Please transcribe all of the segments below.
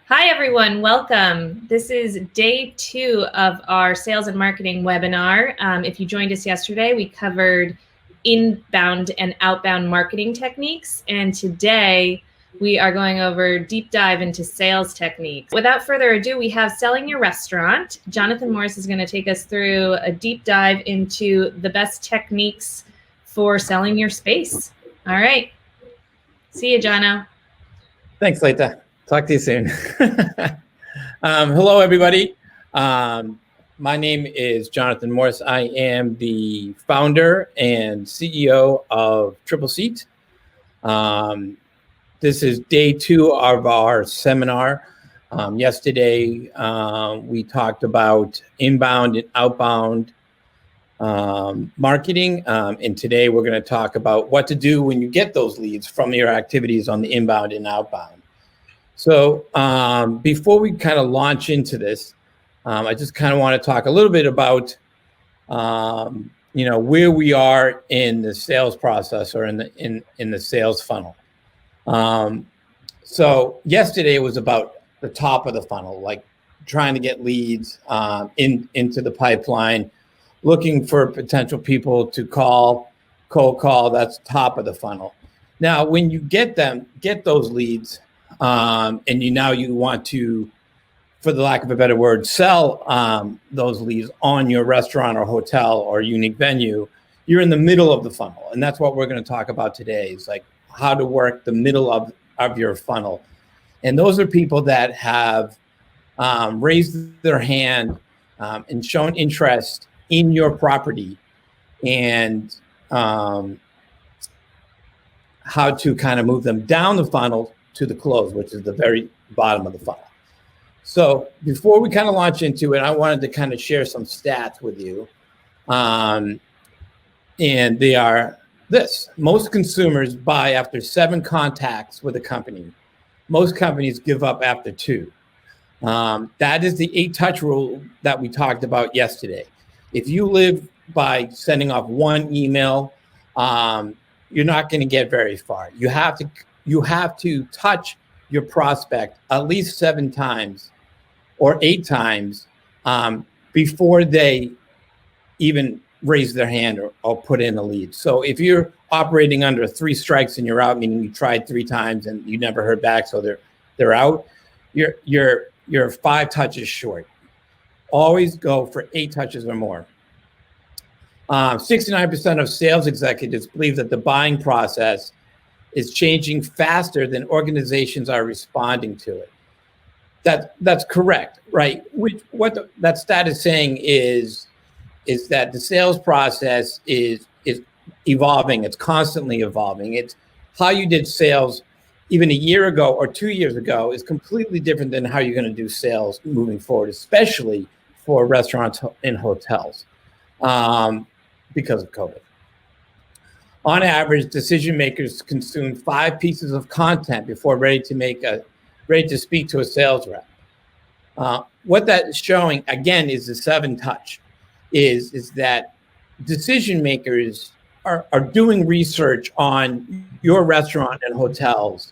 Hi, everyone. Welcome. This is day 2 of our sales and marketing webinar. If you joined us yesterday, we covered inbound and outbound marketing techniques. And today we are going over deep dive into sales techniques. Without further ado, we have Selling Your Restaurant. Jonathan Morris is going to take us through a deep dive into the best techniques for selling your space. All right. See you, Jono. Thanks, Leita. Talk to you soon. Hello, everybody. My name is Jonathan Morris. I am the founder and CEO of Triple Seat. This is day 2 of our seminar. Yesterday, we talked about inbound and outbound marketing. And today, we're going to talk about what to do when you get those leads from your activities on the inbound and outbound. So before we kind of launch into this, I just kind of want to talk a little bit about, where we are in the sales process or in the sales funnel. So yesterday was about the top of the funnel, like trying to get leads into the pipeline, looking for potential people to cold call. That's top of the funnel. Now, when you get those leads, and you want to, for the lack of a better word, sell those leads on your restaurant or hotel or unique venue, you're in the middle of the funnel. And that's what we're going to talk about today, is like how to work the middle of your funnel. And those are people that have raised their hand and shown interest in your property, and how to kind of move them down the funnel to the close, which is the very bottom of the funnel. So before we kind of launch into it, I wanted to kind of share some stats with you. And they are this: most consumers buy after 7 contacts with a company. Most companies give up after 2. That is the 8-touch rule that we talked about yesterday. If you live by sending off 1 email, you're not going to get very far. You have to touch your prospect at least 7 times or 8 times before they even raise their hand or put in a lead. So if you're operating under 3 strikes and you're out, meaning you tried 3 times and you never heard back, so they're out, you're 5 touches short. Always go for 8 touches or more. 69% of sales executives believe that the buying process is changing faster than organizations are responding to it. That's correct, right? What that stat is saying is that the sales process is evolving. It's constantly evolving. It's how you did sales even a year ago or 2 years ago is completely different than how you're going to do sales moving forward, especially for restaurants and hotels, because of COVID. On average, decision makers consume 5 pieces of content before ready to speak to a sales rep. What that's showing, again, is the 7 touch, is that decision makers are doing research on your restaurant and hotels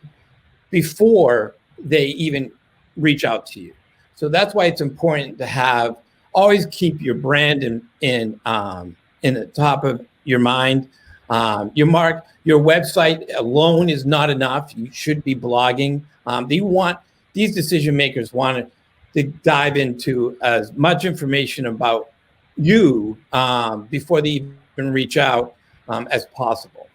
before they even reach out to you. So that's why it's important to always keep your brand in the top of your mind. Your website alone is not enough. You should be blogging. These decision makers want to dive into as much information about you before they even reach out as possible.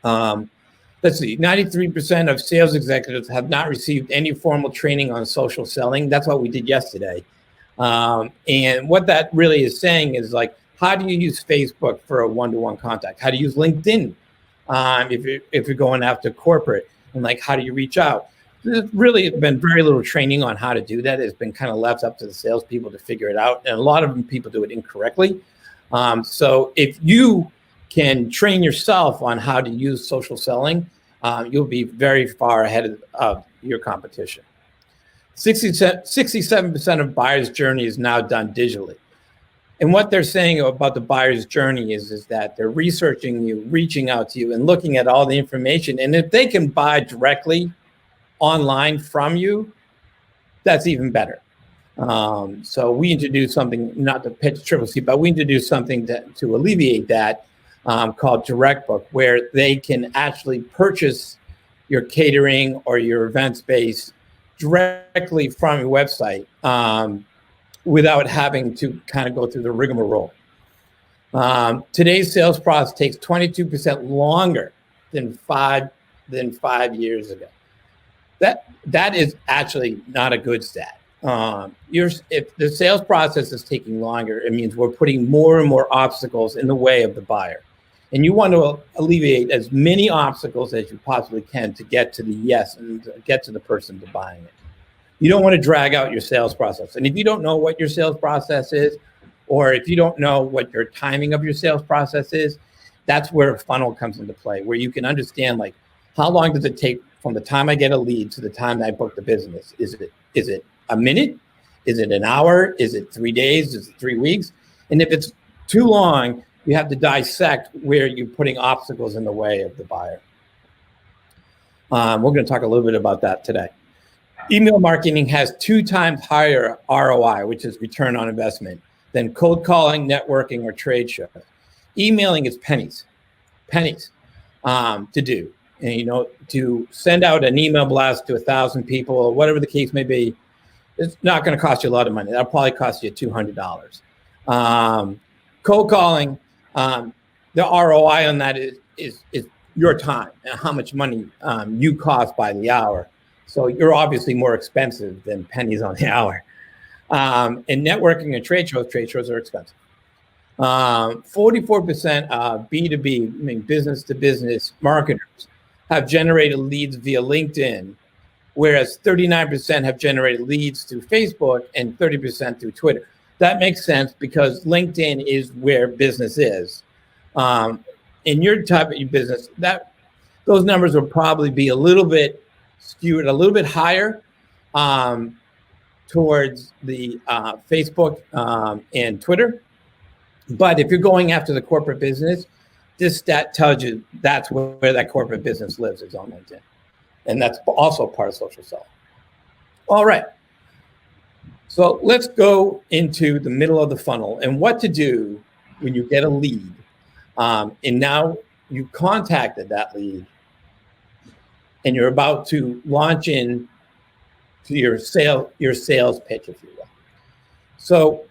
Let's see, 93% of sales executives have not received any formal training on social selling. That's what we did yesterday. And what that really is saying is, like, how do you use Facebook for a one-to-one contact? How do you use LinkedIn if you're going after corporate? And like, how do you reach out? There's really been very little training on how to do that. It's been kind of left up to the salespeople to figure it out. And a lot of them, people do it incorrectly. So if you can train yourself on how to use social selling, you'll be very far ahead of your competition. 67% of buyer's journey is now done digitally. And what they're saying about the buyer's journey is that they're researching you, reaching out to you, and looking at all the information. And if they can buy directly online from you, that's even better. So we introduced something, not to pitch Triple C, but we introduced something to alleviate that, called Direct Book, where they can actually purchase your catering or your event space directly from your website, without having to kind of go through the rigmarole. Today's sales process takes 22% longer than five years ago. That is actually not a good stat. If the sales process is taking longer, it means we're putting more and more obstacles in the way of the buyer. And you want to alleviate as many obstacles as you possibly can to get to the yes and to get to the person to buying it. You don't want to drag out your sales process. And if you don't know what your sales process is, or if you don't know what your timing of your sales process is, that's where a funnel comes into play, where you can understand, like, how long does it take from the time I get a lead to the time I book the business? Is it a minute? Is it an hour? Is it 3 days? Is it 3 weeks? And if it's too long, you have to dissect where you're putting obstacles in the way of the buyer. We're going to talk a little bit about that today. Email marketing has 2 times higher ROI, which is return on investment, than cold calling, networking, or trade shows. Emailing is pennies to do. And, to send out an email blast to 1,000 people or whatever the case may be, it's not going to cost you a lot of money. That'll probably cost you $200. Cold calling, the ROI on that is your time and how much money you cost by the hour. So you're obviously more expensive than pennies on the hour. And networking and trade shows are expensive. 44% of B2B, I mean business to business marketers, have generated leads via LinkedIn, whereas 39% have generated leads through Facebook and 30% through Twitter. That makes sense because LinkedIn is where business is. In your type of business, those numbers will probably be a little bit skewed, a little bit higher towards the Facebook and Twitter. But if you're going after the corporate business, this stat tells you that's where that corporate business lives, is on LinkedIn. And that's also part of social selling. All right. So let's go into the middle of the funnel and what to do when you get a lead. And now you contacted that lead and you're about to launch in to your sales pitch, if you will. So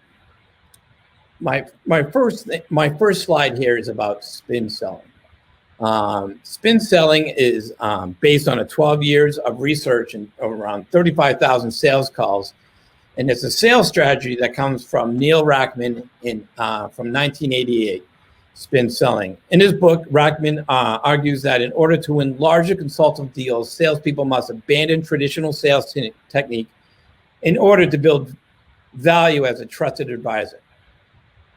my first slide here is about spin selling. Spin selling is based on 12 years of research and around 35,000 sales calls. And it's a sales strategy that comes from Neil Rackman from 1988, Spin Selling. In his book, Rackman argues that in order to win larger consultative deals, salespeople must abandon traditional sales technique in order to build value as a trusted advisor.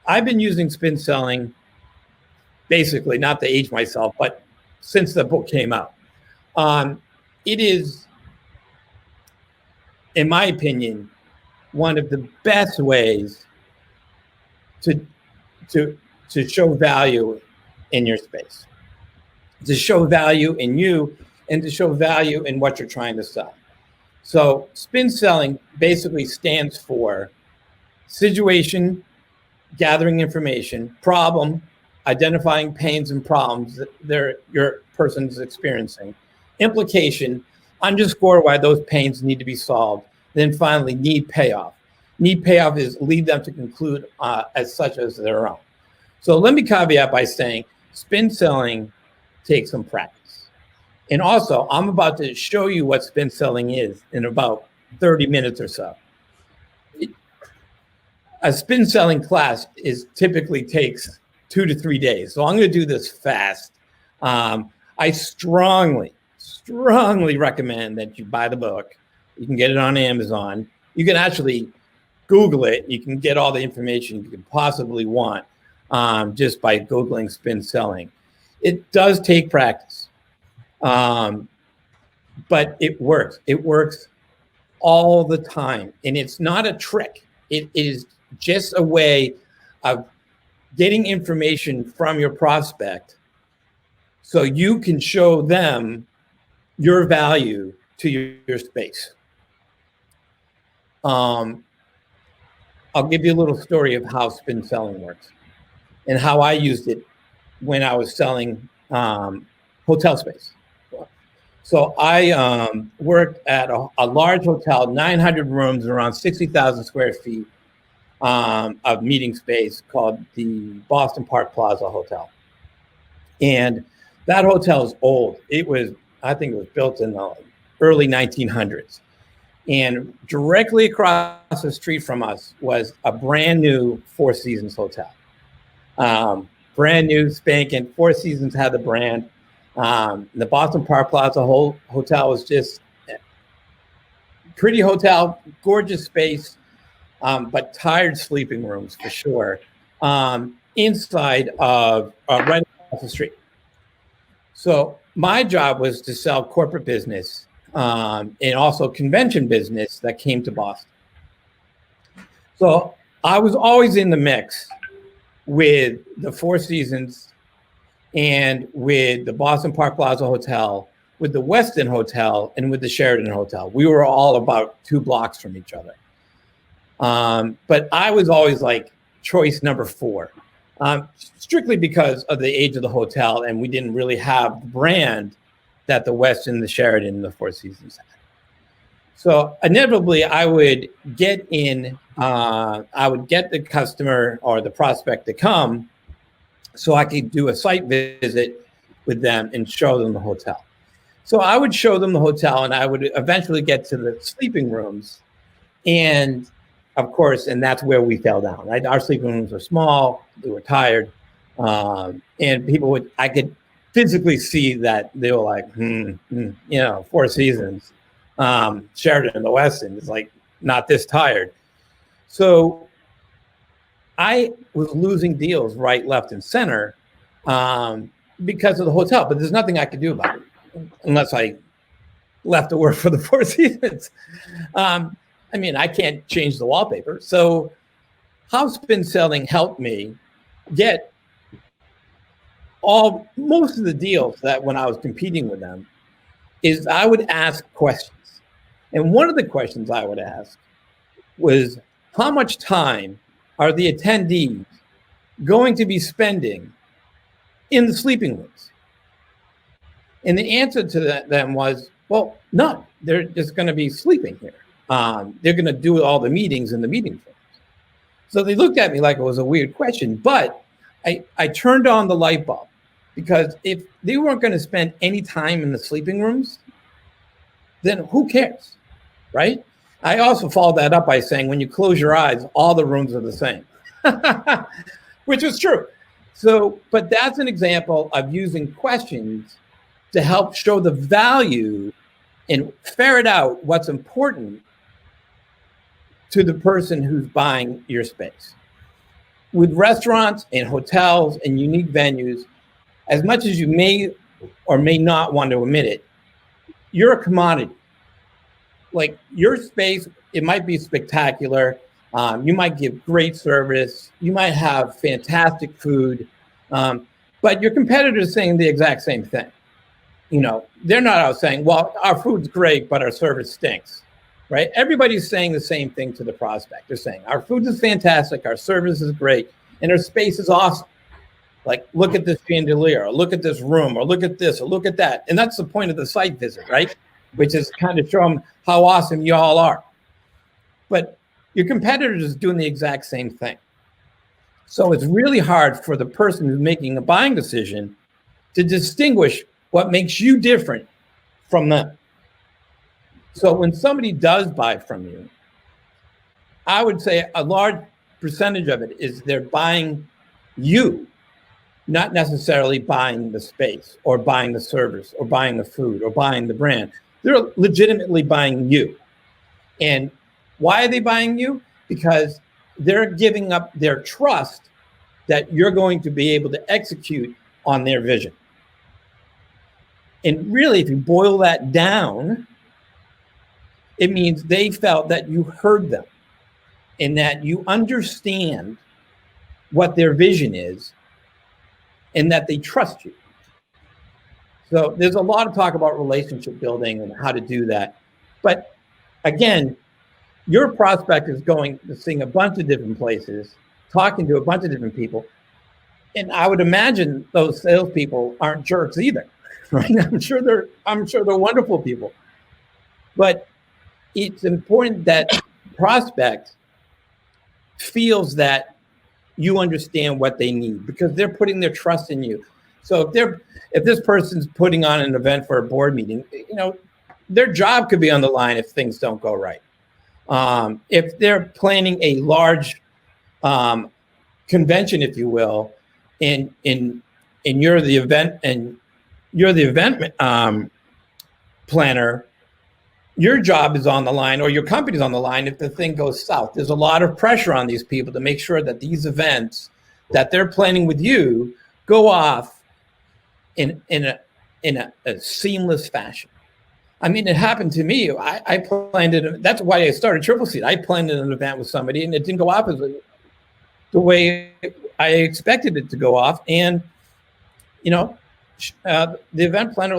I've been using spin selling, basically, not to age myself, but since the book came out. It is, in my opinion, one of the best ways to show value in your space, to show value in you, and to show value in what you're trying to sell. So spin selling basically stands for situation, gathering information, problem, identifying pains and problems that your person's experiencing, implication, underscore why those pains need to be solved, then finally need payoff. Need payoff is lead them to conclude as such as their own. So let me caveat by saying spin selling takes some practice. And also, I'm about to show you what spin selling is in about 30 minutes or so. A spin selling class typically takes 2 to 3 days. So I'm going to do this fast. I strongly recommend that you buy the book. You can get it on Amazon. You can actually Google it. You can get all the information you could possibly want just by Googling spin selling. It does take practice, but it works. It works all the time. And it's not a trick. It is just a way of getting information from your prospect so you can show them your value to your space. Um, I'll give you a little story of how spin selling works and how I used it when I was selling hotel space. So I worked at a large hotel, 900 rooms, around 60,000 square feet of meeting space called the Boston Park Plaza Hotel. And that hotel is old. I think it was built in the early 1900s. And directly across the street from us was a brand new Four Seasons hotel. Brand new, spanking. Four Seasons had the brand. The Boston Park Plaza hotel was just pretty hotel, gorgeous space, but tired sleeping rooms for sure. Inside of right across the street. So my job was to sell corporate business and also convention business that came to Boston. So I was always in the mix with the Four Seasons and with the Boston Park Plaza Hotel, with the Westin Hotel, and with the Sheraton Hotel. We were all about 2 blocks from each other. But I was always like choice number 4, strictly because of the age of the hotel, and we didn't really have the brand that the Westin, the Sheraton, and the Four Seasons had. So inevitably, I would get the customer or the prospect to come so I could do a site visit with them and show them the hotel. So I would show them the hotel, and I would eventually get to the sleeping rooms. And of course, and that's where we fell down, right? Our sleeping rooms were small, we were tired. And I could physically see that they were like, Four Seasons, Sheraton, the Westin is like not this tired. So I was losing deals right, left, and center because of the hotel, but there's nothing I could do about it unless I left to work for the Four Seasons. I can't change the wallpaper. So how spin selling helped me get most of the deals that when I was competing with them is I would ask questions. And one of the questions I would ask was, how much time are the attendees going to be spending in the sleeping rooms? And the answer to them was, well, none. They're just going to be sleeping here. They're going to do all the meetings in the meeting rooms. So they looked at me like it was a weird question, but I turned on the light bulb, because if they weren't going to spend any time in the sleeping rooms, then who cares, right? I also followed that up by saying, when you close your eyes, all the rooms are the same, which is true. So, but that's an example of using questions to help show the value and ferret out what's important to the person who's buying your space. With restaurants and hotels and unique venues, as much as you may or may not want to admit it, you're a commodity. Like your space, it might be spectacular. You might give great service. You might have fantastic food, but your competitors saying the exact same thing. They're not out saying, well, our food's great, but our service stinks, right? Everybody's saying the same thing to the prospect. They're saying, our food is fantastic, our service is great, and our space is awesome. Like, look at this chandelier, or look at this room, or look at this, or look at that. And that's the point of the site visit, right? Which is kind of show them how awesome you all are. But your competitors is doing the exact same thing. So it's really hard for the person who's making a buying decision to distinguish what makes you different from them. So when somebody does buy from you, I would say a large percentage of it is they're buying you, not necessarily buying the space or buying the service or buying the food or buying the brand. They're legitimately buying you. And why are they buying you? Because they're giving up their trust that you're going to be able to execute on their vision. And really, if you boil that down, it means they felt that you heard them and that you understand what their vision is and that they trust you. So there's a lot of talk about relationship building and how to do that. But again, Your prospect is going to seeing a bunch of different places, talking to a bunch of different people. And I would imagine those salespeople aren't jerks either, right? I'm sure they're wonderful people. But it's important that prospect feels that you understand what they need because they're putting their trust in you. So if this person's putting on an event for a board meeting, their job could be on the line if things don't go right. If they're planning a large convention, if you will, and you're the event planner, your job is on the line, or your company's on the line if the thing goes south. There's a lot of pressure on these people to make sure that these events that they're planning with you go off in a seamless fashion. I mean, it happened to me. I planned it. That's why I started Triple Seed. I planned an event with somebody, and it didn't go off the way I expected it to go off. And the event planner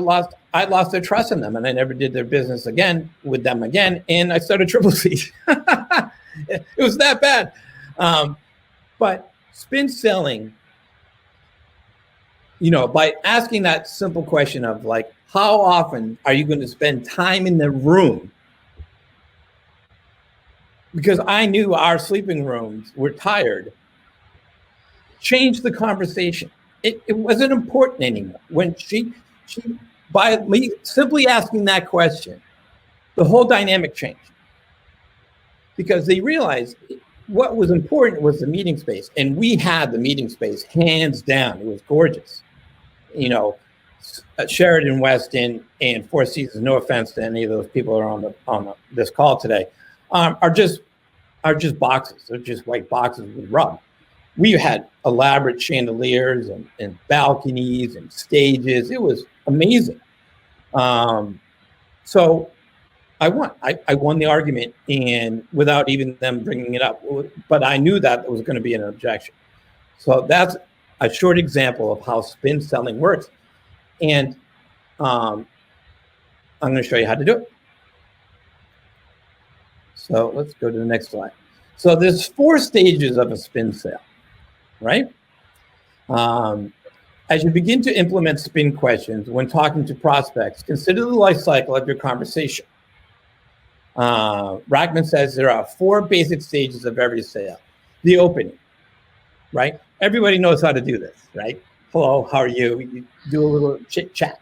I lost their trust in them, and I never did their business with them again. And I started Triple Seed. It was that bad. But spin selling, by asking that simple question of like, how often are you going to spend time in the room? Because I knew our sleeping rooms were tired. Change the conversation. It wasn't important anymore. When she by me simply asking that question, the whole dynamic changed. Because they realized what was important was the meeting space. And we had the meeting space hands down. It was gorgeous. Sheridan Weston and Four Seasons, no offense to any of those people who are on this call today, are just boxes. They're just white boxes with rug. We had elaborate chandeliers and balconies and stages. It was amazing. So I won. I won the argument, and without even them bringing it up. But I knew that there was going to be an objection. So that's a short example of how spin selling works. And I'm going to show you how to do it. So let's go to the next slide. So there's 4 stages of a spin sale, right? As you begin to implement spin questions when talking to prospects, consider the life cycle of your conversation. Rackman says there are 4 basic stages of every sale. The opening, right? Everybody knows how to do this, right? Hello, how are you? You do a little chit chat.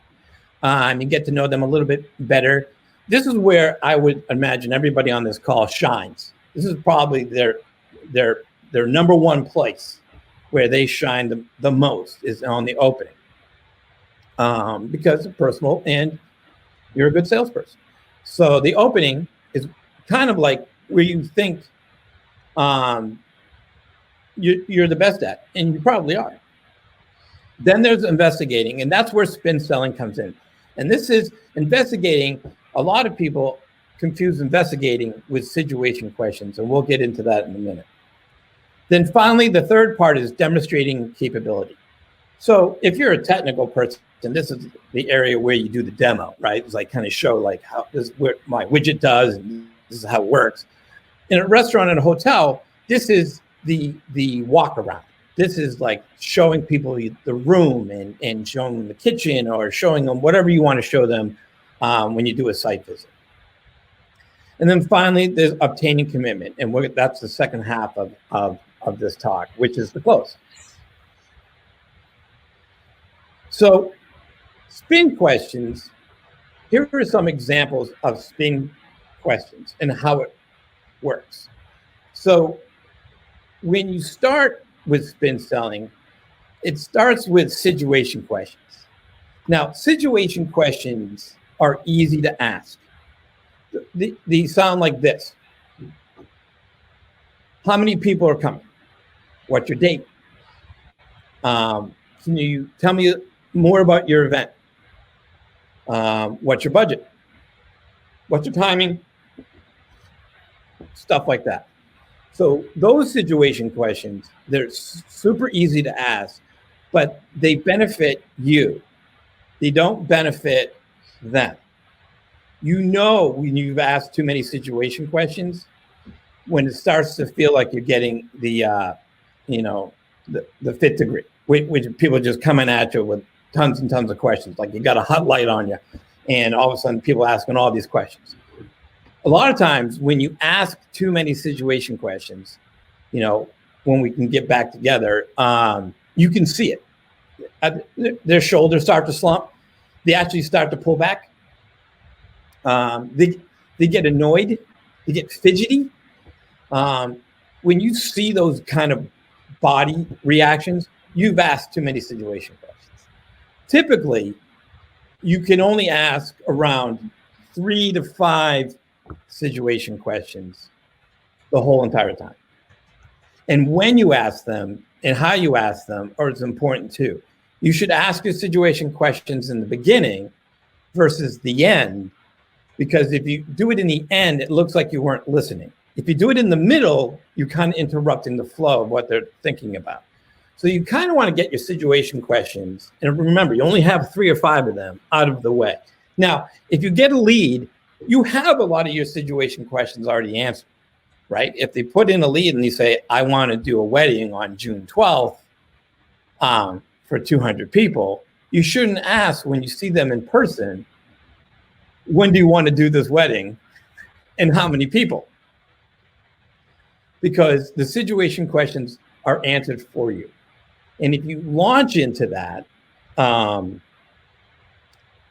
You get to know them a little bit better. This is where I would imagine everybody on this call shines. This is probably their number one place where they shine the most is on the opening, because it's personal and you're a good salesperson. So the opening is kind of like where you think you're the best at, and you probably are. Then there's investigating, and that's where spin selling comes in. And this is investigating. A lot of people confuse investigating with situation questions, and we'll get into that in a minute. Then finally, the third part is demonstrating capability. So if you're a technical person, this is the area where you do the demo, right? It's like kind of show like how this what my widget does, and this is how it works. In a restaurant and a hotel, this is the walk around. This is like showing people the room and showing them the kitchen or showing them whatever you want to show them when you do a site visit. And then finally, there's obtaining commitment. And that's the second half of this talk, which is the close. So spin questions, here are some examples of spin questions and how it works. So when you start with spin selling, it starts with situation questions. Now, situation questions are easy to ask. They sound like this. How many people are coming? What's your date? Can you tell me more about your event? What's your budget? What's your timing? Stuff like that. So those situation questions, they're super easy to ask, but they benefit you. They don't benefit them. When you've asked too many situation questions, when it starts to feel like you're getting the fifth degree, which people are just coming at you with tons and tons of questions, like you got a hot light on you, and all of a sudden people asking all these questions. A lot of times when you ask too many situation questions, when we can get back together, you can see it. Their shoulders start to slump. They actually start to pull back. They get annoyed. They get fidgety. When you see those kind of body reactions, you've asked too many situation questions. Typically, you can only ask around 3 to 5 situation questions the whole entire time. And when you ask them and how you ask them is important too. You should ask your situation questions in the beginning versus the end, because if you do it in the end, it looks like you weren't listening. If you do it in the middle, you're kind of interrupting the flow of what they're thinking about. So you kind of want to get your situation questions, and remember, you only have 3 or 5 of them out of the way. Now, if you get a lead, you have a lot of your situation questions already answered, right? If they put in a lead and they say, I want to do a wedding on June 12th for 200 people, you shouldn't ask when you see them in person, when do you want to do this wedding and how many people? Because the situation questions are answered for you. And if you launch into that,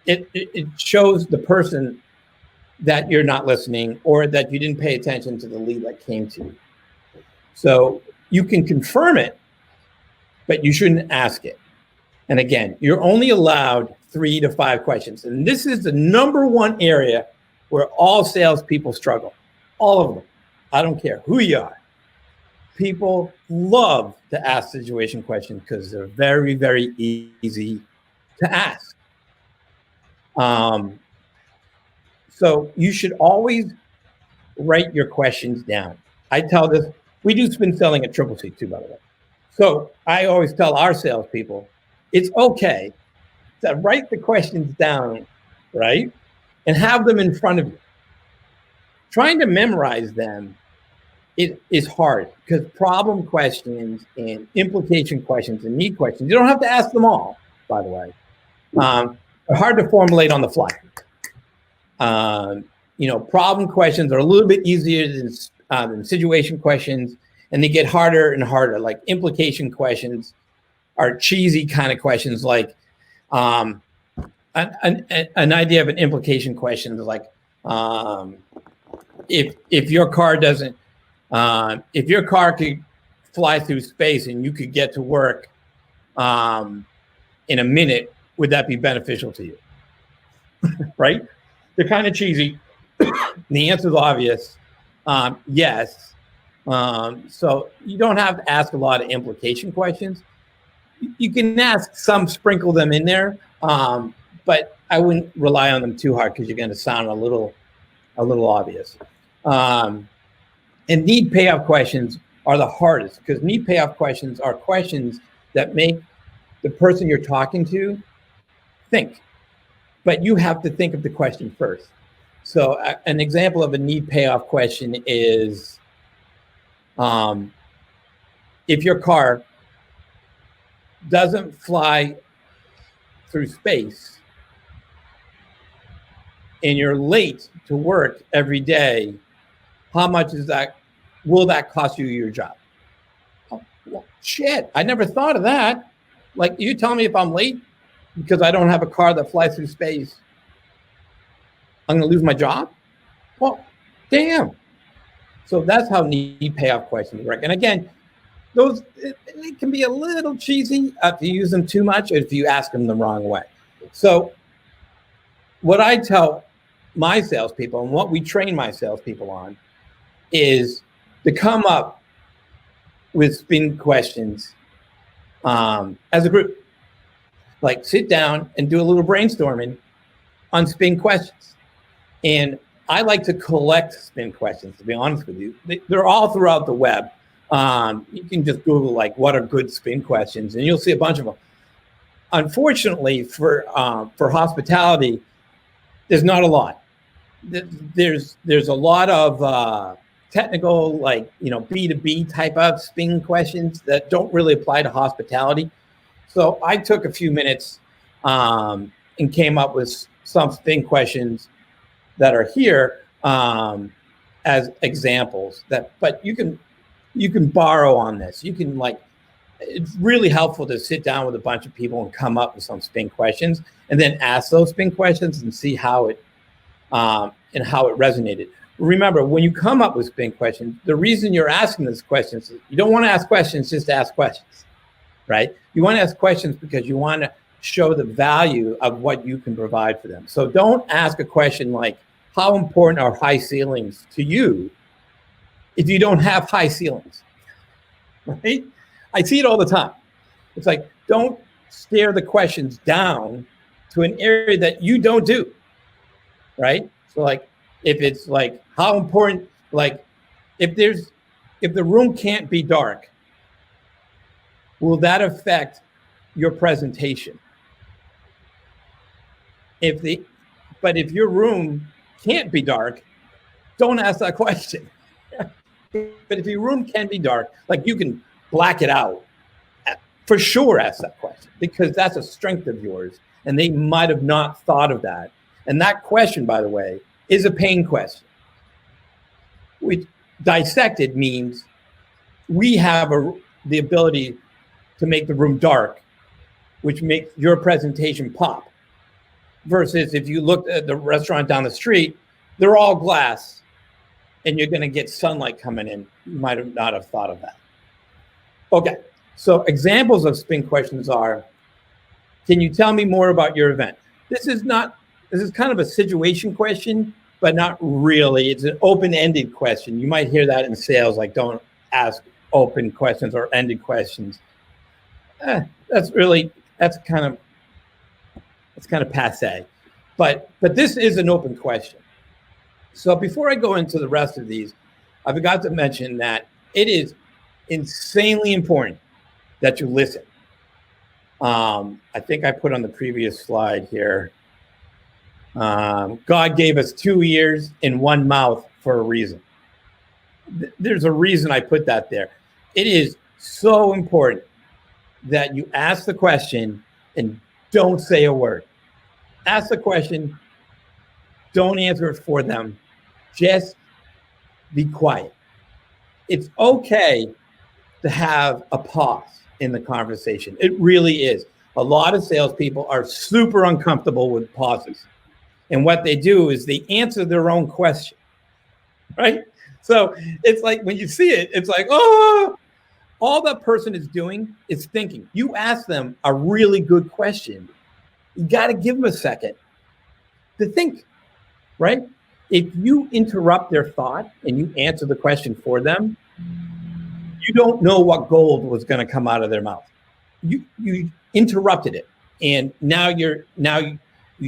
it shows the person that you're not listening or that you didn't pay attention to the lead that came to you. So you can confirm it, but you shouldn't ask it. And again, you're only allowed 3 to 5 questions. And this is the number one area where all salespeople struggle. All of them. I don't care who you are. People love to ask situation questions because they're very, very easy to ask. So you should always write your questions down. I tell this, we do spin selling at Triple C too, by the way. So I always tell our salespeople, it's okay to write the questions down, right? And have them in front of you. Trying to memorize them is hard because problem questions and implication questions and need questions, you don't have to ask them all, by the way, are hard to formulate on the fly. Problem questions are a little bit easier than situation questions, and they get harder and harder. Like implication questions are cheesy kind of questions. Like an idea of an implication question is like, if your car doesn't, if your car could fly through space and you could get to work in a minute, would that be beneficial to you? Right? They're kind of cheesy. The answer is obvious. Yes. So you don't have to ask a lot of implication questions. You can ask some, sprinkle them in there, but I wouldn't rely on them too hard because you're going to sound a little obvious. And need payoff questions are the hardest because need payoff questions are questions that make the person you're talking to think. But you have to think of the question first. So an example of a need payoff question is if your car doesn't fly through space and you're late to work every day, how much will that cost you your job? Oh, well, shit, I never thought of that. Like, you tell me if I'm late because I don't have a car that flies through space, I'm going to lose my job? Well, damn. So that's how need payoff questions work. And again, those it can be a little cheesy if you use them too much or if you ask them the wrong way. So what I tell my salespeople and what we train my salespeople on is to come up with spin questions as a group. Like sit down and do a little brainstorming on spin questions. And I like to collect spin questions, to be honest with you. They're all throughout the web. You can just Google like what are good spin questions and you'll see a bunch of them. Unfortunately for hospitality, there's not a lot. There's a lot of technical, like, B2B type of spin questions that don't really apply to hospitality. So I took a few minutes and came up with some spin questions that are here as examples but you can borrow on this. You can, like, it's really helpful to sit down with a bunch of people and come up with some spin questions and then ask those spin questions and see how it resonated. Remember, when you come up with spin questions, the reason you're asking these questions is you don't want to ask questions just to ask questions, right? You want to ask questions because you want to show the value of what you can provide for them. So don't ask a question like, how important are high ceilings to you if you don't have high ceilings, right? I see it all the time. It's like, don't stare the questions down to an area that you don't do, right? So, like, if it's like, how important, like, if the room can't be dark, will that affect your presentation? But if your room can't be dark, don't ask that question. But if your room can be dark, like, you can black it out, for sure ask that question, because that's a strength of yours and they might have not thought of that. And that question, by the way, is a pain question. Which dissected means we have the ability to make the room dark, which makes your presentation pop. Versus if you look at the restaurant down the street, they're all glass and you're going to get sunlight coming in. You might have not have thought of that. Okay, so examples of spin questions are, can you tell me more about your event? This is kind of a situation question, but not really. It's an open-ended question. You might hear that in sales, like, don't ask open questions or ended questions. That's kind of passe. But this is an open question. So before I go into the rest of these, I forgot to mention that it is insanely important that you listen. I think I put on the previous slide here. God gave us 2 ears and 1 mouth for a reason. There's a reason I put that there. It is so important that you ask the question and don't say a word. Ask the question, don't answer it for them. Just be quiet. It's okay to have a pause in the conversation. It really is. A lot of salespeople are super uncomfortable with pauses. And what they do is they answer their own question, right? So it's like, when you see it, it's like, oh, all that person is doing is thinking. You ask them a really good question. You got to give them a second to think, right? If you interrupt their thought and you answer the question for them, you don't know what gold was going to come out of their mouth. You interrupted it, and now you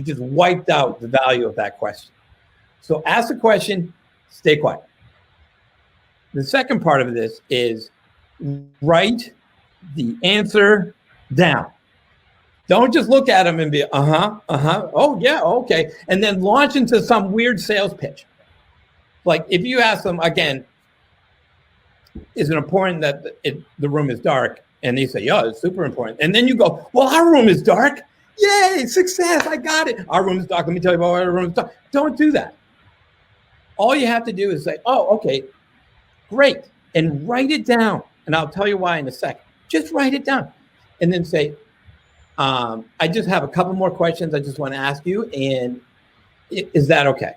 just wiped out the value of that question. So ask the question, stay quiet. The second part of this is write the answer down. Don't just look at them and be, oh yeah, okay. And then launch into some weird sales pitch. Like, if you ask them, again, is it important that the room is dark? And they say, yeah, it's super important. And then you go, well, our room is dark. Yay, success, I got it. Our room is dark. Let me tell you about our room is dark. Don't do that. All you have to do is say, oh, okay, great. And write it down. And I'll tell you why in a second. Just write it down. And then say, I just have a couple more questions I just want to ask you. And is that okay?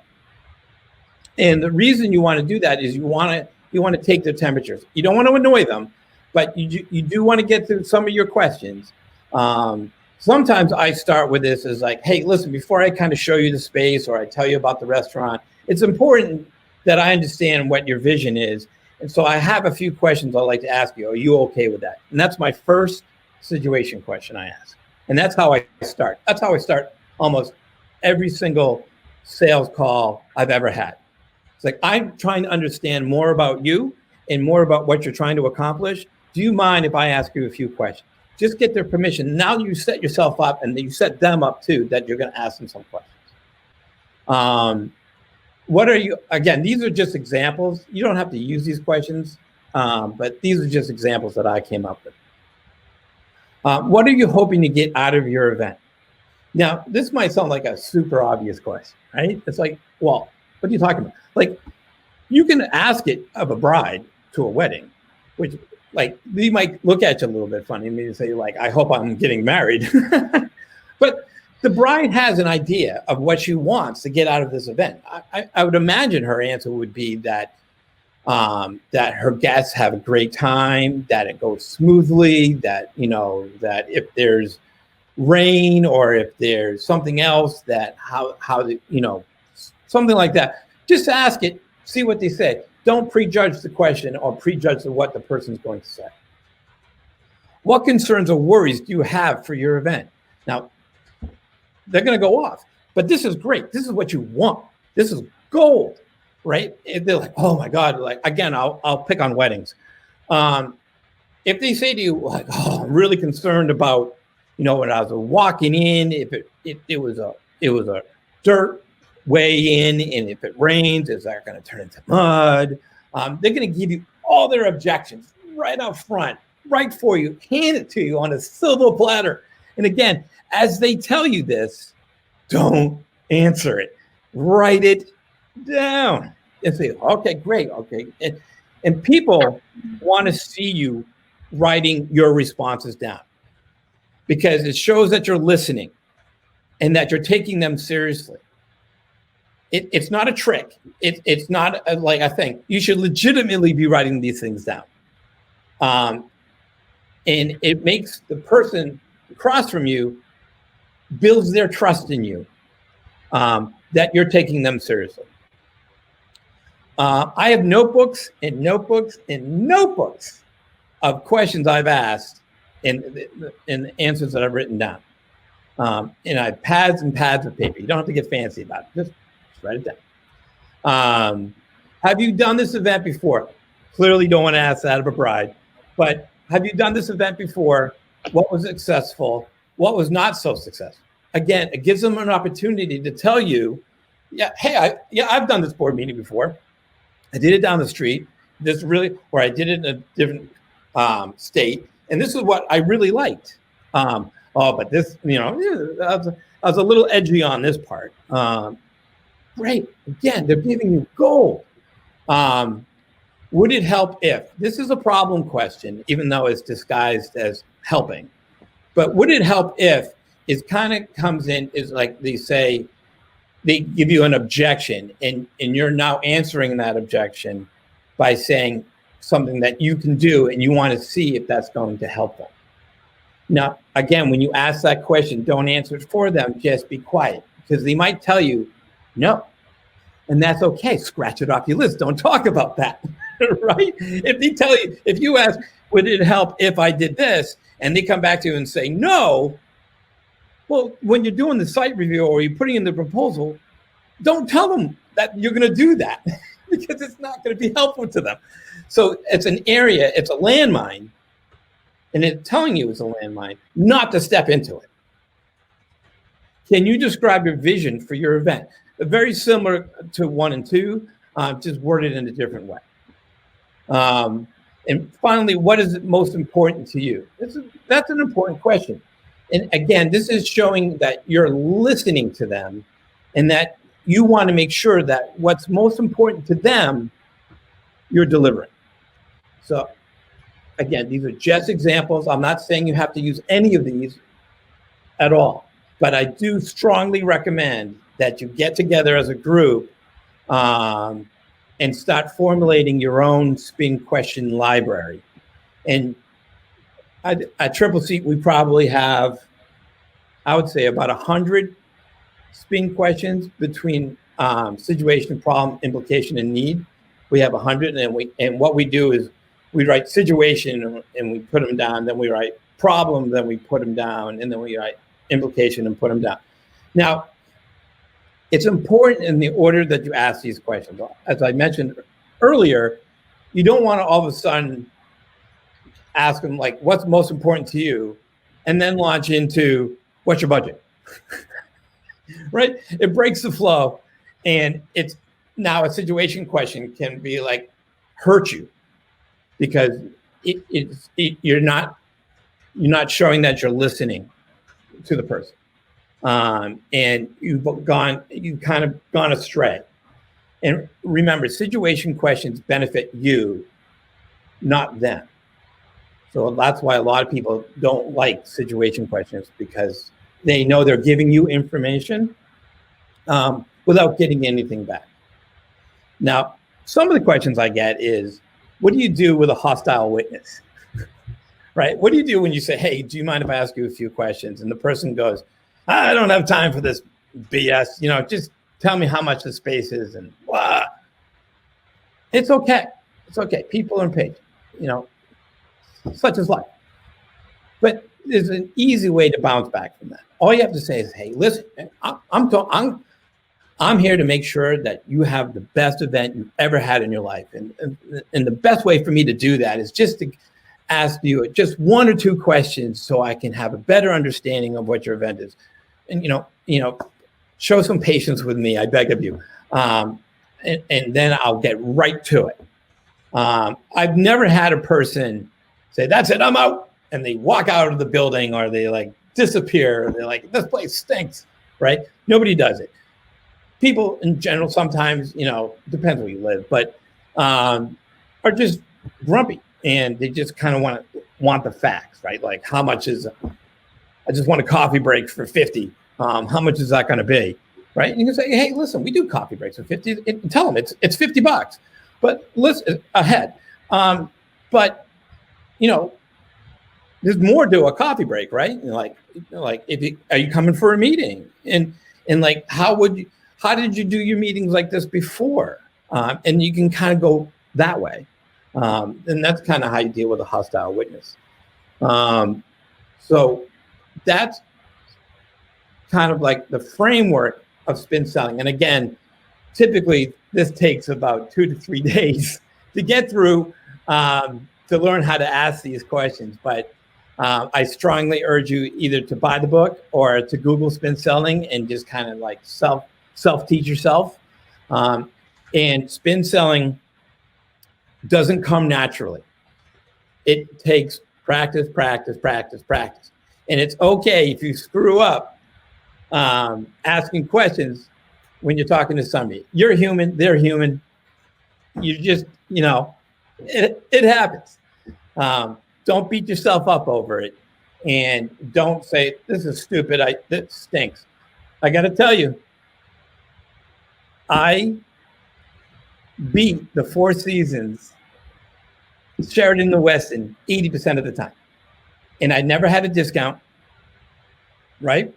And the reason you want to do that is you want to take their temperatures. You don't want to annoy them, but you do want to get through some of your questions. Sometimes I start with this as like, hey, listen, before I kind of show you the space or I tell you about the restaurant, it's important that I understand what your vision is. And so I have a few questions I'd like to ask you. Are you okay with that? And that's my first situation question I ask. And that's how I start. That's how I start almost every single sales call I've ever had. It's like, I'm trying to understand more about you and more about what you're trying to accomplish. Do you mind if I ask you a few questions? Just get their permission. Now you set yourself up and you set them up too, that you're going to ask them some questions. what are you, again, these are just examples. You don't have to use these questions, but these are just examples that I came up with. What are you hoping to get out of your event? Now, this might sound like a super obvious question, right? It's like, well, what are you talking about? Like, you can ask it of a bride to a wedding, which, like, they might look at you a little bit funny and maybe say, like, I hope I'm getting married. But the bride has an idea of what she wants to get out of this event. I would imagine her answer would be that that her guests have a great time, that it goes smoothly, that, you know, that if there's rain or if there's something else, that how the, you know, something like that. Just ask it, see what they say. Don't prejudge the question or prejudge what the person's going to say. What concerns or worries do you have for your event? Now, they're going to go off, but this is great. This is what you want. This is gold, right? If they're like, oh my God, like, again, I'll pick on weddings. If they say to you, like, oh, I'm really concerned about, you know, when I was walking in, if it was a dirt way in, and if it rains, is that going to turn into mud? They're going to give you all their objections right up front, right for you, hand it to you on a silver platter. And again, as they tell you this, don't answer it. Write it down and say, okay, great, okay. And people want to see you writing your responses down, because it shows that you're listening and that you're taking them seriously. It's not a trick. It's not like a thing. You should legitimately be writing these things down. And it makes the person across from you, builds their trust in you, that you're taking them seriously. I have notebooks and notebooks and notebooks of questions I've asked and answers that I've written down. And I have pads and pads of paper. You don't have to get fancy about it. Just write it down. Have you done this event before? Clearly don't want to ask that of a bride, but have you done this event before? What was successful? What was not so successful? Again, it gives them an opportunity to tell you, yeah, hey, I've done this board meeting before. I did it down the street. This really, or I did it in a different state, and this is what I really liked. Oh, but this, you know, I was a little edgy on this part. Great. Again, they're giving you gold. Would it help if? This is a problem question, even though it's disguised as helping. But would it help if it kind of comes in, is like they say, they give you an objection, and you're now answering that objection by saying something that you can do, and you want to see if that's going to help them. Now, again, when you ask that question, don't answer it for them, just be quiet, because they might tell you no. And that's okay. Scratch it off your list. Don't talk about that, right? If they tell you, if you ask, would it help if I did this? And they come back to you and say no. Well, when you're doing the site review or you're putting in the proposal, don't tell them that you're going to do that because it's not going to be helpful to them. So it's an area, it's a landmine, and it's telling you it's a landmine, not to step into it. Can you describe your vision for your event? Very similar to 1 and 2, just worded in a different way. And finally, what is most important to you? That's an important question. And again, this is showing that you're listening to them and that you want to make sure that what's most important to them, you're delivering. So again, these are just examples. I'm not saying you have to use any of these at all, but I do strongly recommend that you get together as a group and start formulating your own spin question library. And at Triple Seat, we probably have, I would say, about 100 spin questions between situation, problem, implication, and need. We have 100, and what we do is we write situation and we put them down, then we write problem, then we put them down, and then we write implication and put them down. Now, it's important in the order that you ask these questions. As I mentioned earlier, you don't want to all of a sudden ask them, like, what's most important to you? And then launch into, what's your budget? Right? It breaks the flow. And it's Now, a situation question can be like hurt you because you're not showing that you're listening to the person, and you've kind of gone astray. And remember, situation questions benefit you, not them. So that's why a lot of people don't like situation questions, because they know they're giving you information without getting anything back. Now, some of the questions I get is, what do you do with a hostile witness? Right? What do you do when you say, hey, do you mind if I ask you a few questions? And the person goes, I don't have time for this BS. Just tell me how much the space is and blah. It's okay. It's okay. People are impatient. Such is life. But there's an easy way to bounce back from that. All you have to say is, hey, listen, I'm here to make sure that you have the best event you've ever had in your life. And the best way for me to do that is just to ask you just one or two questions so I can have a better understanding of what your event is. And, show some patience with me, I beg of you. And then I'll get right to it. I've never had a person say, that's it, I'm out. And they walk out of the building, or they like disappear. Or they're like, this place stinks, right? Nobody does it. People in general, sometimes, depends where you live, but are just grumpy, and they just kind of want the facts, right? Like, how much is, I just want a coffee break for 50. How much is that going to be, right? And you can say, hey, listen, we do coffee breaks for 50. Tell them it's $50, but listen ahead. But there's more to a coffee break, right? Like are you coming for a meeting? And like, how did you do your meetings like this before? And you can kind of go that way. And that's kind of how you deal with a hostile witness. So that's kind of like the framework of spin selling. And again, typically this takes about 2 to 3 days to get through, to learn how to ask these questions. But I strongly urge you either to buy the book or to Google spin selling and just kind of like self-teach yourself. And spin selling doesn't come naturally. It takes practice. And it's okay if you screw up asking questions when you're talking to somebody. You're human, they're human. You just, it happens. Don't beat yourself up over it, and don't say, this is stupid, this stinks. I got to tell you, I beat the Four Seasons, Sheraton, the Westin 80% of the time. And I never had a discount, right?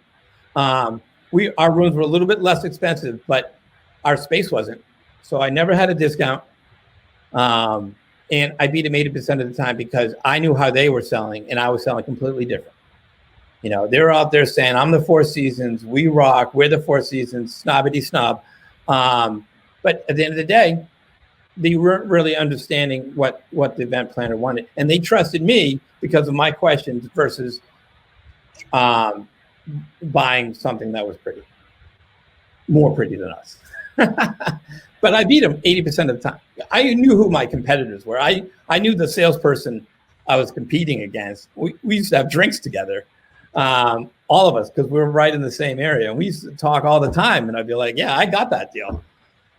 Our rooms were a little bit less expensive, but our space wasn't. So I never had a discount. And I beat them 80% of the time because I knew how they were selling, and I was selling completely different. They're out there saying, I'm the Four Seasons, we rock, we're the Four Seasons, snobbity snob. But at the end of the day, they weren't really understanding what the event planner wanted. And they trusted me because of my questions versus buying something that was more pretty than us. But I beat them 80% of the time. I knew who my competitors were. I knew the salesperson I was competing against. We used to have drinks together, all of us, because we were right in the same area. And we used to talk all the time. And I'd be like, yeah, I got that deal.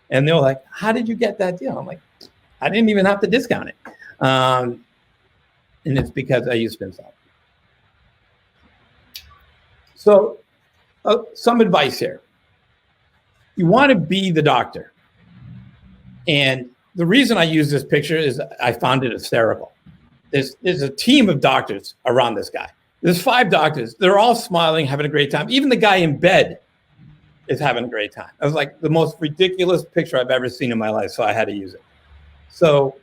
And they were like, how did you get that deal? I'm like, I didn't even have to discount it. And it's because I use spin selling. So some advice here. You want to be the doctor. And the reason I use this picture is I found it hysterical. There's a team of doctors around this guy. There's 5 doctors. They're all smiling, having a great time. Even the guy in bed is having a great time. It was like the most ridiculous picture I've ever seen in my life, so I had to use it. So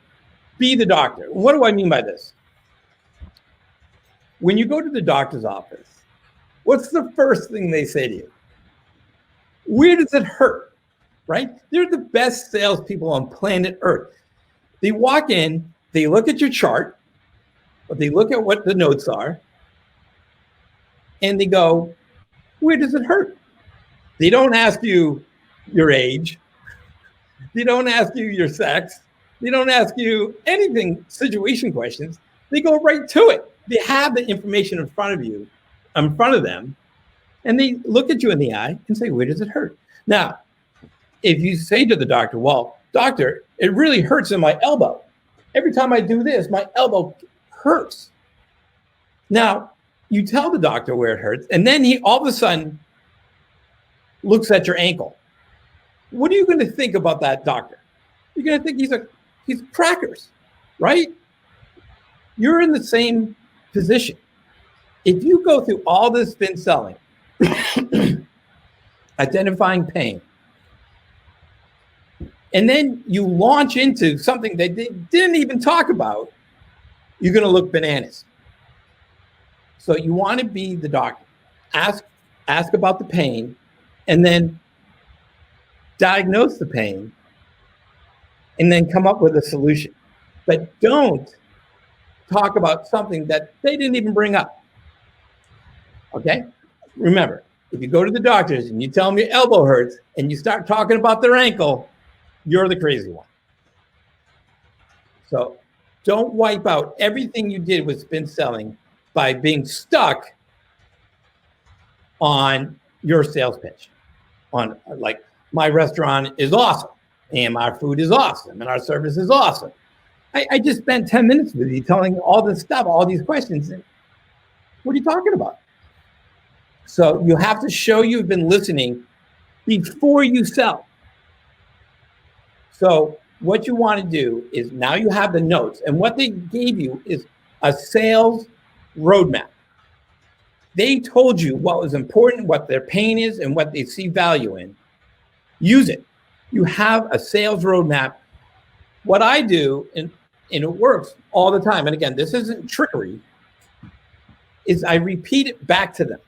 be the doctor. What do I mean by this? When you go to the doctor's office, what's the first thing they say to you? Where does it hurt? Right? They're the best salespeople on planet Earth. They walk in, they look at your chart, but they look at what the notes are, and they go, where does it hurt? They don't ask you your age. They don't ask you your sex. They don't ask you anything, situation questions. They go right to it. They have the information in front of you, in front of them, and they look at you in the eye and say, where does it hurt? Now, if you say to the doctor, well, doctor, it really hurts in my elbow. Every time I do this, my elbow hurts. Now, you tell the doctor where it hurts, and then he all of a sudden looks at your ankle. What are you going to think about that doctor? You're going to think he's crackers, right? You're in the same position. If you go through all this spin selling, identifying pain, and then you launch into something that they didn't even talk about, you're going to look bananas. So you want to be the doctor. Ask about the pain, and then diagnose the pain, and then come up with a solution. But don't talk about something that they didn't even bring up. Okay? Remember, if you go to the doctors and you tell them your elbow hurts and you start talking about their ankle, you're the crazy one. So don't wipe out everything you did with spin selling by being stuck on your sales pitch. On like, my restaurant is awesome, and our food is awesome, and our service is awesome. I just spent 10 minutes with you telling all this stuff, all these questions. What are you talking about? So you have to show you've been listening before you sell. So what you want to do is, now you have the notes, and what they gave you is a sales roadmap. They told you what was important, what their pain is, and what they see value in. Use it. You have a sales roadmap. What I do, and it works all the time, and again, this isn't trickery, is I repeat it back to them.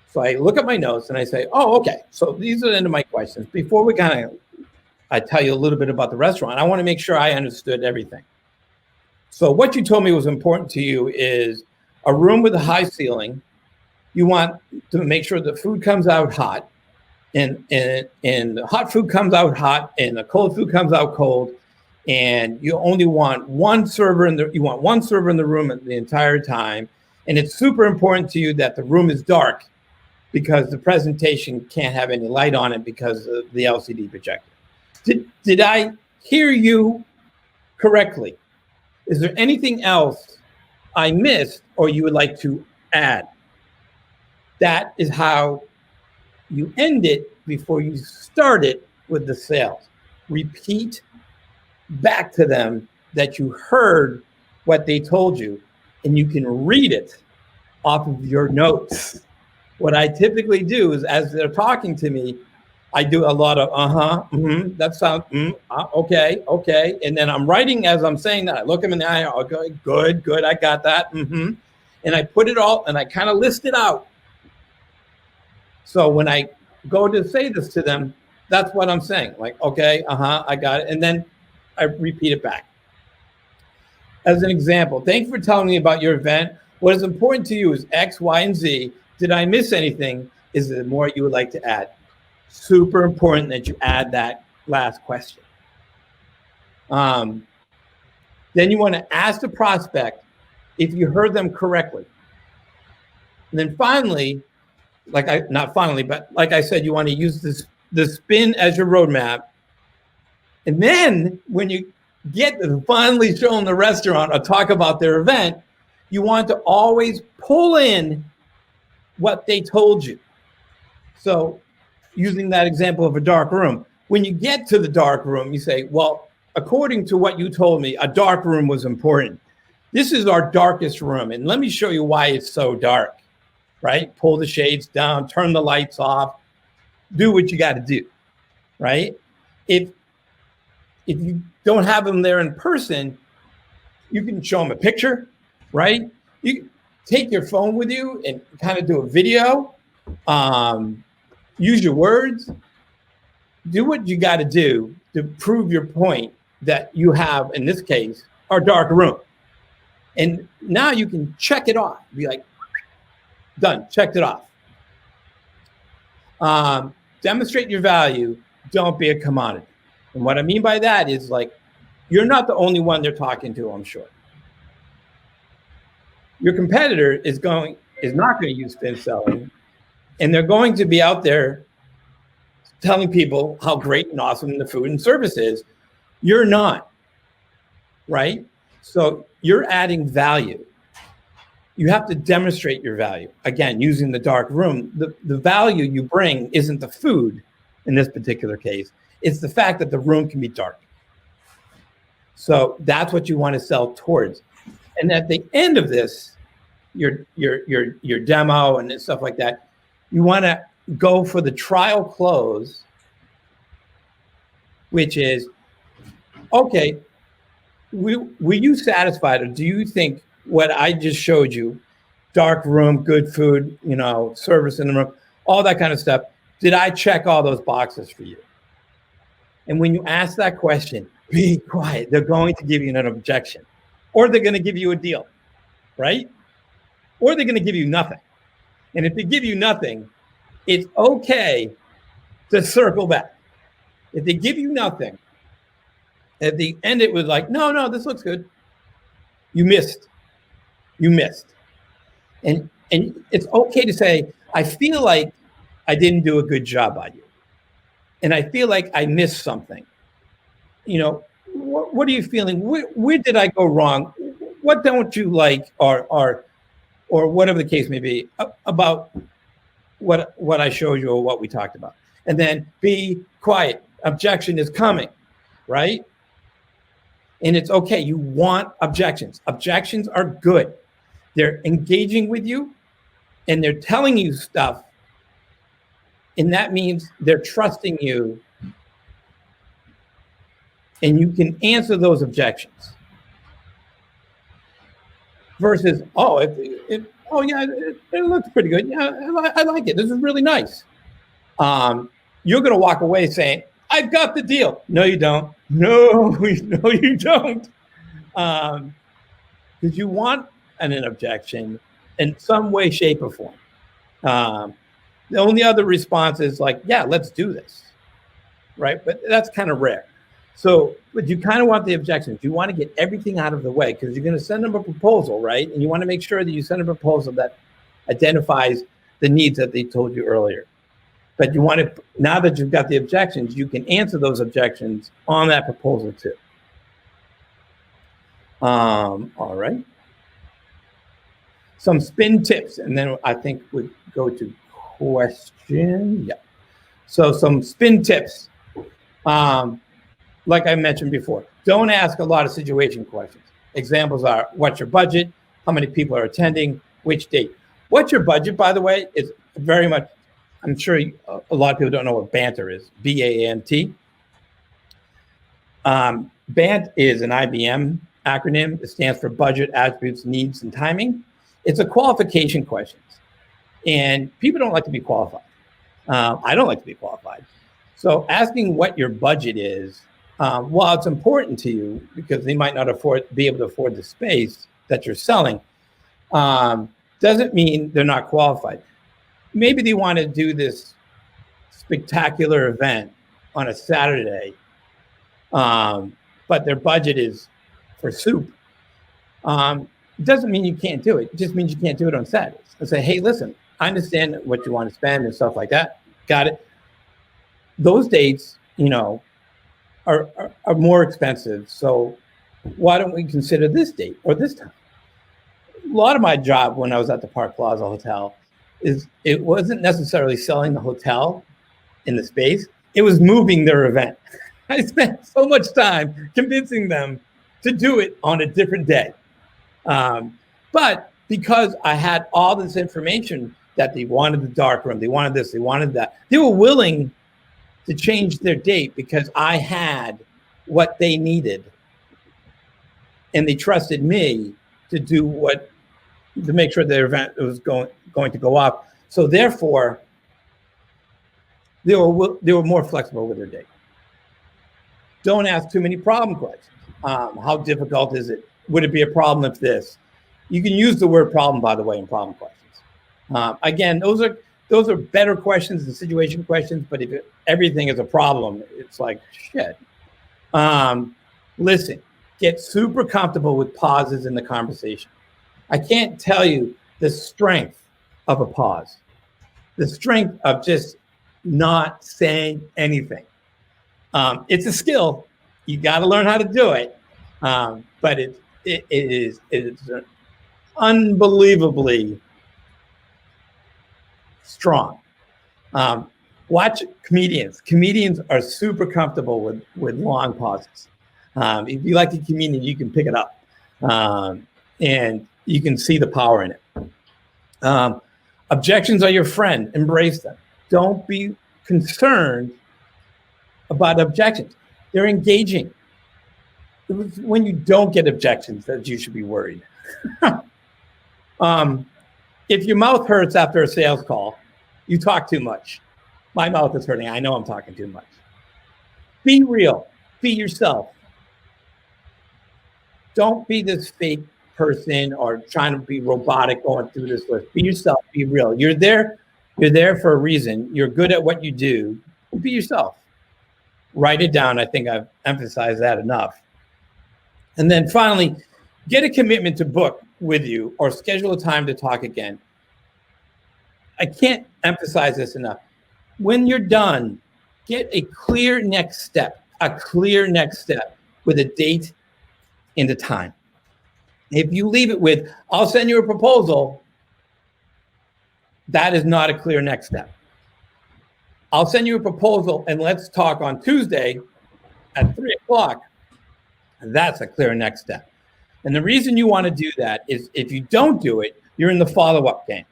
So I look at my notes and I say, oh, okay, so these are the end of my questions. Before we I tell you a little bit about the restaurant, I want to make sure I understood everything. So what you told me was important to you is a room with a high ceiling. You want to make sure the food comes out hot, and the hot food comes out hot, and the cold food comes out cold, and you only want one server in the room the entire time. And it's super important to you that the room is dark, because the presentation can't have any light on it because of the LCD projector. Did I hear you correctly? Is there anything else I missed or you would like to add? That is how you end it before you start it with the sales. Repeat back to them that you heard what they told you, and you can read it off of your notes. What I typically do is, as they're talking to me, I do a lot of that sounds okay, and then I'm writing as I'm saying that. I look them in the eye. Okay, good, I got that. And I put it all, and I kind of list it out. So when I go to say this to them, that's what I'm saying. Like, okay, I got it, and then I repeat it back. As an example, thank you for telling me about your event. What is important to you is X, Y, and Z. Did I miss anything? Is there more you would like to add? Super important that you add that last question. Then you want to ask the prospect if you heard them correctly. And then finally, like I said, you want to use the spin as your roadmap. And then when you get to finally show them the restaurant or talk about their event, you want to always pull in what they told you. So using that example of a dark room, when you get to the dark room, you say, well, according to what you told me, a dark room was important. This is our darkest room, and let me show you why it's so dark, right? Pull the shades down, turn the lights off, do what you got to do, right? If you don't have them there in person, you can show them a picture, right? You take your phone with you and kind of do a video, use your words, do what you got to do to prove your point that you have, in this case, our dark room. And now you can check it off. Be like, done, checked it off. Demonstrate your value. Don't be a commodity. And what I mean by that is like, you're not the only one they're talking to, I'm sure. Your competitor is not going to use spin selling, and they're going to be out there telling people how great and awesome the food and service is. You're not, right? So you're adding value. You have to demonstrate your value. Again, using the dark room, the value you bring isn't the food in this particular case. It's the fact that the room can be dark. So that's what you want to sell towards. And at the end of this, your demo and stuff like that, you want to go for the trial close, which is, okay, were you satisfied, or do you think what I just showed you, dark room, good food, service in the room, all that kind of stuff, did I check all those boxes for you? And when you ask that question, be quiet. They're going to give you an objection, or they're going to give you a deal, right? Or they're going to give you nothing. And if they give you nothing, it's okay to circle back. If they give you nothing, at the end it was like, no, this looks good. You missed. And it's okay to say, I feel like I didn't do a good job on you. And I feel like I missed something. What are you feeling? Where did I go wrong? What don't you like, or whatever the case may be, about what I showed you or what we talked about? And then be quiet. Objection is coming, right? And it's okay. You want objections. Objections are good. They're engaging with you, and they're telling you stuff. And that means they're trusting you, and you can answer those objections. Versus, it looks pretty good. Yeah, I like it. This is really nice. You're going to walk away saying, I've got the deal. No, you don't. No, you don't. Because you want an objection in some way, shape, or form. The only other response is like, yeah, let's do this, right? But that's kind of rare. So, but you kind of want the objections. You want to get everything out of the way, because you're going to send them a proposal, right? And you want to make sure that you send a proposal that identifies the needs that they told you earlier. But you want to, now that you've got the objections, you can answer those objections on that proposal too. All right. Some spin tips, and then I think we'll go to question. Yeah. So some spin tips. Like I mentioned before, don't ask a lot of situation questions. Examples are, what's your budget? How many people are attending? Which date? What's your budget, by the way, is very much, I'm sure a lot of people don't know what BANT is, B-A-N-T. BANT is an IBM acronym. It stands for Budget, Attributes, Needs, and Timing. It's a qualification question. And people don't like to be qualified. I don't like to be qualified. So asking what your budget is, while it's important to you because they might not be able to afford the space that you're selling, doesn't mean they're not qualified. Maybe they want to do this spectacular event on a Saturday, but their budget is for soup. It doesn't mean you can't do it. It just means you can't do it on Saturdays. And say, hey, listen, I understand what you want to spend and stuff like that. Got it. Those dates, are more expensive. So why don't we consider this date or this time? A lot of my job when I was at the Park Plaza Hotel is it wasn't necessarily selling the hotel in the space. It was moving their event. I spent so much time convincing them to do it on a different day. But because I had all this information that they wanted the dark room, they wanted this, they wanted that, they were willing to change their date because I had what they needed. And they trusted me to make sure their event was going to go off. So therefore, they were more flexible with their date. Don't ask too many problem questions. How difficult is it? Would it be a problem if this? You can use the word problem, by the way, in problem questions. Again, those are better questions than situation questions. But if everything is a problem, it's like shit. Listen, get super comfortable with pauses in the conversation. I can't tell you the strength of a pause, the strength of just not saying anything. It's a skill. You got to learn how to do it. But it is unbelievably strong. Watch comedians. Comedians are super comfortable with long pauses. If you like a comedian, you can pick it up, and you can see the power in it. Objections are your friend. Embrace them. Don't be concerned about objections. They're engaging. It's when you don't get objections that you should be worried. If your mouth hurts after a sales call, you talk too much. My mouth is hurting. I know I'm talking too much. Be real. Be yourself. Don't be this fake person or trying to be robotic going through this list. Be yourself. Be real. You're there for a reason. You're good at what you do. Be yourself. Write it down. I think I've emphasized that enough. And then finally, get a commitment to book with you or schedule a time to talk again. I can't emphasize this enough. When you're done, get a clear next step with a date and a time. If you leave it with, I'll send you a proposal, that is not a clear next step. I'll send you a proposal and let's talk on Tuesday at 3:00. That's a clear next step. And the reason you want to do that is if you don't do it, you're in the follow-up game.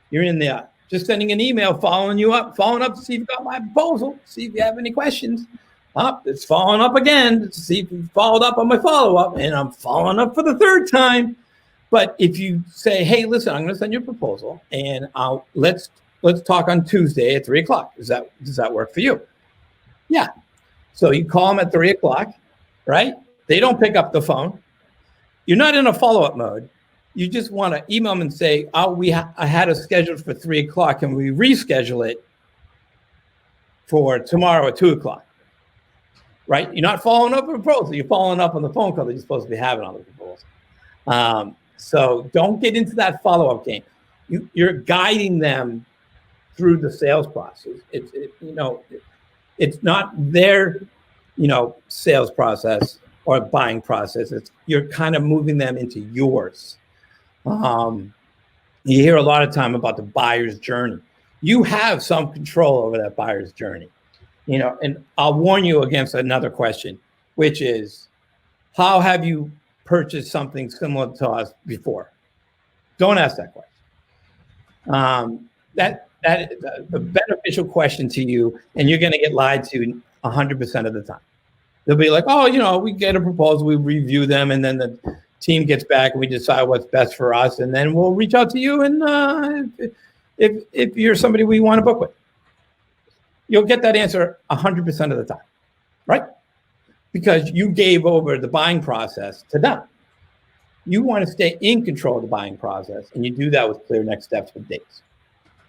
You're in the just sending an email, following up to see if you got my proposal, see if you have any questions. It's following up again to see if you followed up on my follow-up, and I'm following up for the third time. But if you say, hey, listen, I'm going to send you a proposal, and let's talk on Tuesday at 3:00. Does that work for you? Yeah. So you call them at 3:00, right? They don't pick up the phone. You're not in a follow-up mode. You just want to email them and say, I had it scheduled for 3:00. Can we reschedule it for tomorrow at 2:00? Right? You're not following up on a proposal. You're following up on the phone call that you're supposed to be having on the proposal. So don't get into that follow-up game. You're guiding them through the sales process. It's not their, sales process or buying process. You're kind of moving them into yours. You hear a lot of time about the buyer's journey. You have some control over that buyer's journey. And I'll warn you against another question, which is, how have you purchased something similar to us before? Don't ask that question. That is a beneficial question to you, and you're going to get lied to 100% of the time. They'll be like, oh, we get a proposal, we review them, and then the team gets back and we decide what's best for us, and then we'll reach out to you, and if you're somebody we want to book with. You'll get that answer 100% of the time, right? Because you gave over the buying process to them. You want to stay in control of the buying process, and you do that with clear next steps with dates.